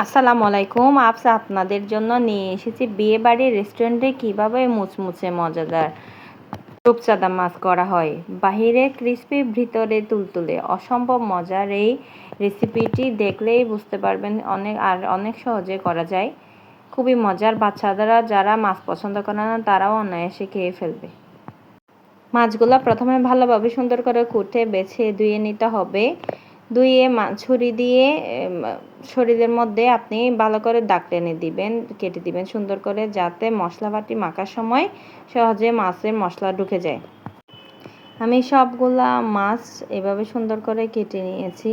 আসসালামু আলাইকুম। আপনাদের জন্য নিয়ে এসেছি বিয়েবাড়ির রেস্টুরেন্টে কীভাবে মুচমুচে মজাদার রূপচাঁদা মাছ করা হয়। বাহিরে ক্রিস্পি, ভিতরে তুলতুলে, অসম্ভব মজার এই রেসিপিটি দেখলেই বুঝতে পারবেন অনেক সহজে করা যায়। খুবই মজার, বাচ্চারা যারা মাছ পছন্দ করে না তারাও অনায়াসে খেয়ে ফেলবে। মাছগুলো প্রথমে ভালোভাবে সুন্দর করে কুটে বেছে ধুয়ে নিতে হবে। ধুয়ে ছুরি দিয়ে শরীরের মধ্যে আপনি ভালো করে দাগ টেনে দিবেন, কেটে দিবেন সুন্দর করে, যাতে মশলাপাতি মাখার সময় সহজে মাছের মশলা ঢুকে যায়। আমি সবগুলা মাছ এভাবে সুন্দর করে কেটে নিয়েছি।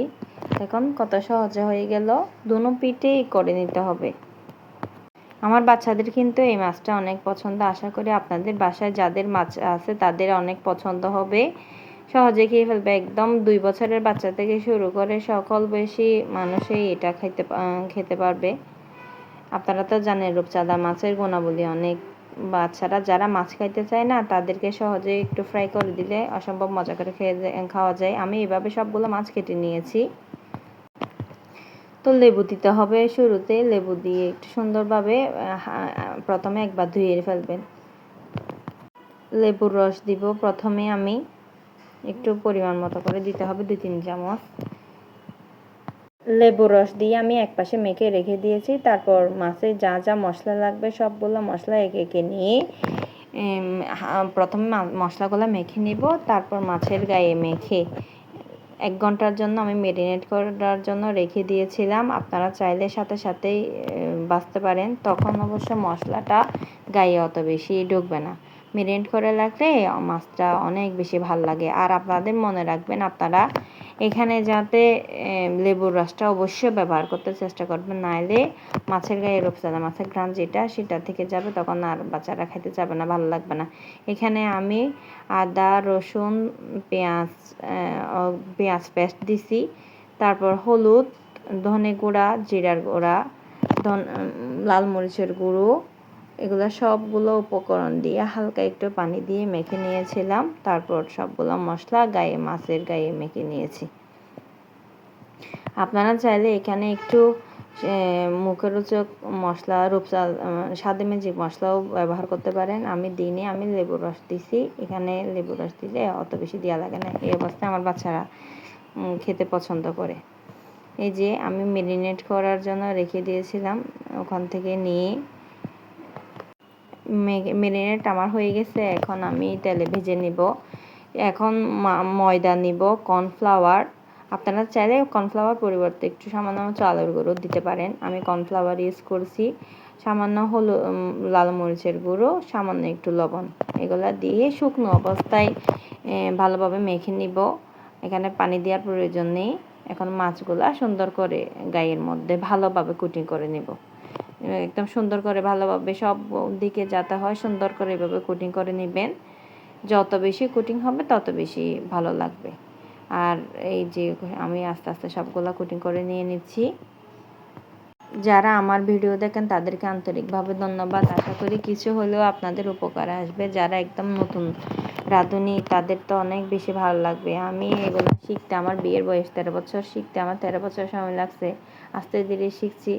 এখন কত সহজে হয়ে গেল। দুনো পিঠেই করে নিতে হবে। আমার বাচ্চাদের কিন্তু এই মাছটা অনেক পছন্দ। আশা করি আপনাদের বাসায় যাদের মাছ আছে তাদের অনেক পছন্দ হবে, সহজে খেয়ে ফেলবে। একদম 2 বছরের বাচ্চা থেকে শুরু করে সকল বয়সী মানুষই এটা খেতে পারবে। আপনারা তো জানেন রূপচাঁদা মাছের গুণাবলী অনেক। বাচ্চারা যারা মাছ খাইতে চায় না তাদেরকে সহজে একটু ফ্রাই করে দিলে অসম্ভব মজা করে খাওয়া যায়। আমি এভাবে সবগুলো মাছ কেটে নিয়েছি। তো লেবু দিতে হবে শুরুতে। লেবু দিয়ে একটু সুন্দরভাবে প্রথমে একবার ধুয়ে ফেলবেন। লেবুর রস দিব প্রথমে আমি একটু পরিমাণ মতো করে দিতে হবে, 2-3 চামচ। লেবুর রস দিয়ে আমি একপাশে মেখে রেখে দিয়েছি। তারপর মাছে যা যা মশলা লাগবে সবগুলো মশলা একে একে নিয়ে প্রথমে মশলাগুলো মেখে নিব। তারপর মাছের গায়ে মেখে 1 ঘন্টার জন্য আমি ম্যারিনেট করার জন্য রেখে দিয়েছিলাম। আপনারা চাইলে সাথে সাথেই বাছতে পারেন, তখন অবশ্য মশলাটা গায়ে অত বেশি ঢুকবে না। ম্যারিনেট করে রাখলে মাছটা অনেক বেশি ভালো লাগে। আর আপনাদের মনে রাখবেন, আপনারা এখানে যাতে লেবুর রসটা অবশ্যই ব্যবহার করতে চেষ্টা করবেন, নাইলে মাছের গায়ে রূপচাঁদা মাছের ঘ্রাণ সেটা থেকে যাবে, তখন আর বাচ্চারা খেতে যাবে না, ভালো লাগবে না। এখানে আমি আদা, রসুন, পেঁয়াজ পেস্ট দিছি। তারপর হলুদ, ধনে গুঁড়া, জিরার গুঁড়া, লাল মরিচের গুঁড়ো, এগুলো সবগুলো উপকরণ দিয়ে হালকা একটু পানি দিয়ে মেখে নিয়েছিলাম। তারপর সবগুলো মশলা মাছের গায়ে মেখে নিয়েছি। আপনারা চাইলে এখানে একটু মুখরোচক মশলা, স্বাদে ম্যাজিক মশলাও ব্যবহার করতে পারেন। আমি দিইনি, আমি লেবুর রস দিছি। এখানে লেবুর রস দিলে অত বেশি দেওয়া লাগে না। এই অবস্থায় আমার বাচ্চারা খেতে পছন্দ করে। এই যে আমি ম্যারিনেট করার জন্য রেখে দিয়েছিলাম, ওখান থেকে নিয়ে ম্যারিনেট আমার হয়ে গেছে। এখন আমি তেলে ভেজে নিব। এখন ময়দা নিব, কর্নফ্লাওয়ার। আপনারা চাইলে কর্নফ্লাওয়ার পরিবর্তে একটু সামান্য চালের গুঁড়ো দিতে পারেন। আমি কর্নফ্লাওয়ার ইউজ করছি। সামান্য লাল মরিচের গুঁড়ো, সামান্য একটু লবণ, এগুলা দিয়ে শুকনো অবস্থায় ভালোভাবে মেখে নিব। এখানে পানি দেওয়ার প্রয়োজন নেই। এখন মাছগুলা সুন্দর করে গায়ের মধ্যে ভালোভাবে কুটিং করে নেব। একদম সুন্দর করে ভালোভাবে সব দিকে যাতে হয় সুন্দর করে এভাবে কুটিং করে নেবেন। যত বেশি কুটিং হবে তত বেশি ভালো লাগবে। আর এই যে আমি আস্তে আস্তে সবগুলা কুটিং করে নিয়ে নিচ্ছি। যারা আমার ভিডিও দেখেন তাদেরকে আন্তরিকভাবে ধন্যবাদ। আশা করি কিছু হলেও আপনাদের উপকারে আসবে। যারা একদম নতুন রাঁধুনি তাদের তো অনেক বেশি ভালো লাগবে। আমি এগুলো শিখতে, আমার বিয়ের বয়স 13 বছর, শিখতে আমার 13 বছর সময় লাগছে। আস্তে ধীরে শিখছি।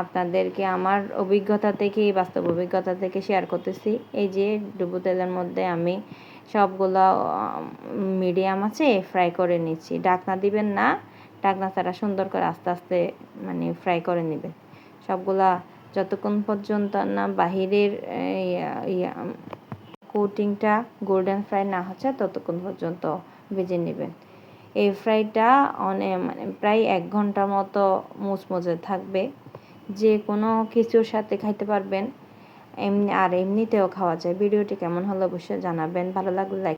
আপনাদেরকে আমার অভিজ্ঞতা থেকে, বাস্তব অভিজ্ঞতা থেকে শেয়ার করতেছি। এই যে ডুবো তেলের মধ্যে আমি সবগুলো মিডিয়াম আছে ফ্রাই করে নিচ্ছি। ঢাকনা দিবেন না, ঢাকনা ছাড়া সুন্দর করে আস্তে আস্তে ফ্রাই করে নেবেন। সবগুলা যতক্ষণ পর্যন্ত না বাহিরের কোটিংটা গোল্ডেন ফ্রাই না হচ্ছে ততক্ষণ পর্যন্ত ভেজে নেবেন। এই ফ্রাইটা প্রায় 1 ঘন্টার মতো মুচমুচে থাকবে। যে কোনো কিছুর সাথে খাইতে পারবেন, এমনিতেও খাওয়া যায়। ভিডিওটি কেমন হলো অবশ্যই জানাবেন। ভালো লাগলে লাইক